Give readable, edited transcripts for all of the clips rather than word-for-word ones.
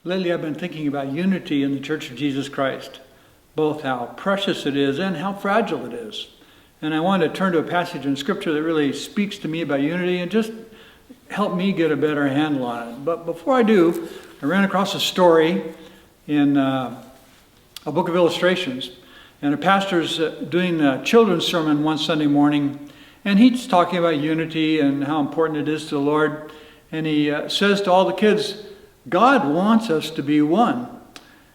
Lately I've been thinking about unity in the Church of Jesus Christ, both how precious it is and how fragile it is. And I wanted to turn to a passage in Scripture that really speaks to me about unity and just help me get a better handle on it. But before I do, I ran across a story in a book of illustrations. And a pastor's doing a children's sermon one Sunday morning, and he's talking about unity and how important it is to the Lord. And he says to all the kids, God wants us to be one.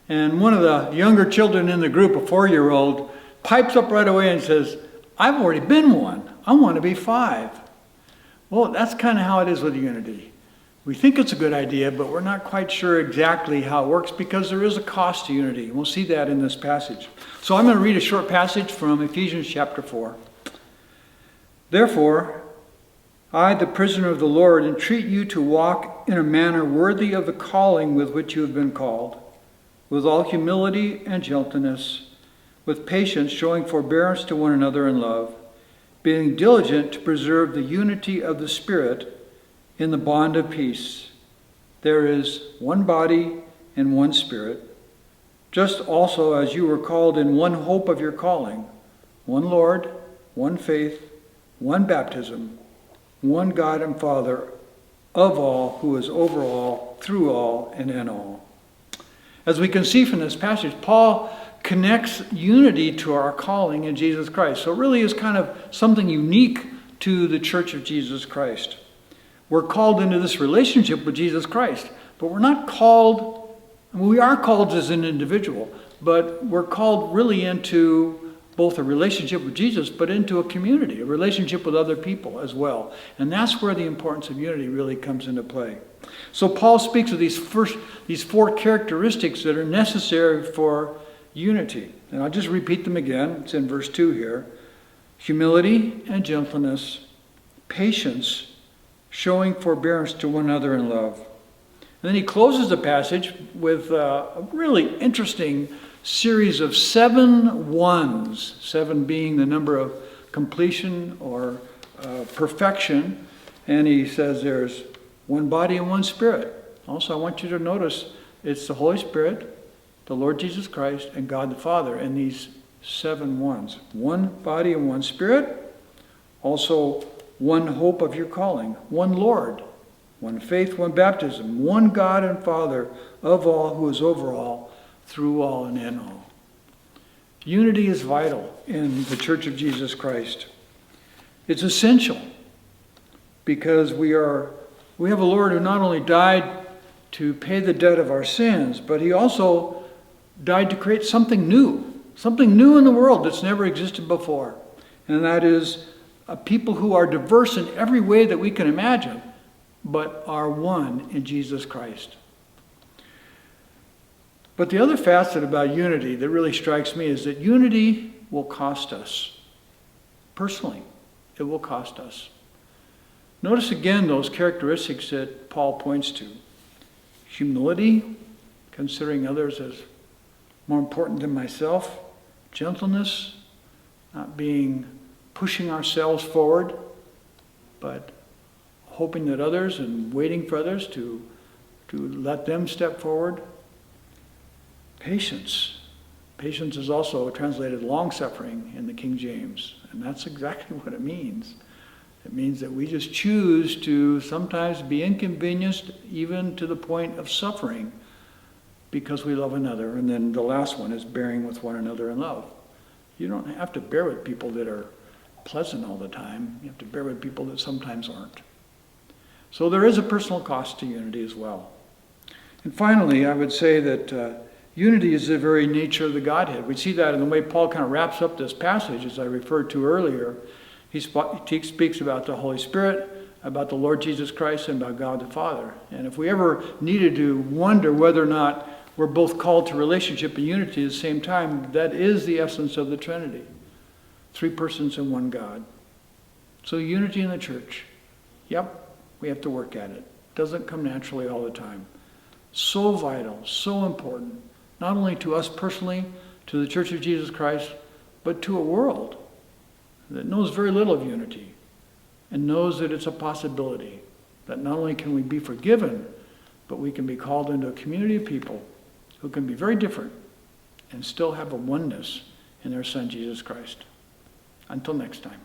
And one of the younger children in the group, a 4-year-old, pipes up right away and says, I've already been one. I want to be 5. Well, that's kind of how it is with unity. We think it's a good idea, but we're not quite sure exactly how it works because there is a cost to unity. We'll see that in this passage. So I'm going to read a short passage from Ephesians chapter 4. Therefore, I, the prisoner of the Lord, entreat you to walk in a manner worthy of the calling with which you have been called, with all humility and gentleness, with patience, showing forbearance to one another in love, being diligent to preserve the unity of the Spirit in the bond of peace. There is one body and one Spirit, just also as you were called in one hope of your calling, one Lord, one faith, one baptism, one God and Father of all, who is over all, through all, and in all. As we can see from this passage, Paul connects unity to our calling in Jesus Christ. So it really is kind of something unique to the Church of Jesus Christ. We're called into this relationship with Jesus Christ, but we're not called, we are called as an individual, but we're called really into both a relationship with Jesus, but into a community, a relationship with other people as well. And that's where the importance of unity really comes into play. So Paul speaks of these 4 characteristics that are necessary for unity. And I'll just repeat them again. It's in verse 2 here. Humility and gentleness, patience, showing forbearance to one another in love. And then he closes the passage with a really interesting series of 7 ones, 7 being the number of completion or perfection. And he says there's one body and one Spirit. Also, I want you to notice it's the Holy Spirit, the Lord Jesus Christ, and God the Father in these 7 ones. One body and one Spirit. Also, one hope of your calling. One Lord. One faith, one baptism. One God and Father of all, who is over all, through all, and in all. Unity is vital in the Church of Jesus Christ. It's essential because we have a Lord who not only died to pay the debt of our sins, but he also died to create something new in the world that's never existed before. And that is a people who are diverse in every way that we can imagine, but are one in Jesus Christ. But the other facet about unity that really strikes me is that unity will cost us. Personally, it will cost us. Notice again those characteristics that Paul points to. Humility, considering others as more important than myself. Gentleness, not pushing ourselves forward, but hoping that others and waiting for others to let them step forward. Patience. Patience is also translated long-suffering in the King James, and that's exactly what it means. It means that we just choose to sometimes be inconvenienced even to the point of suffering because we love another. And then the last one is bearing with one another in love. You don't have to bear with people that are pleasant all the time. You have to bear with people that sometimes aren't. So there is a personal cost to unity as well. And finally, I would say that unity is the very nature of the Godhead. We see that in the way Paul kind of wraps up this passage, as I referred to earlier. He speaks about the Holy Spirit, about the Lord Jesus Christ, and about God the Father. And if we ever needed to wonder whether or not we're both called to relationship and unity at the same time, that is the essence of the Trinity. 3 persons in one God. So unity in the church. Yep, we have to work at it. Doesn't come naturally all the time. So vital, so important. Not only to us personally, to the Church of Jesus Christ, but to a world that knows very little of unity and knows that it's a possibility, that not only can we be forgiven, but we can be called into a community of people who can be very different and still have a oneness in their Son, Jesus Christ. Until next time.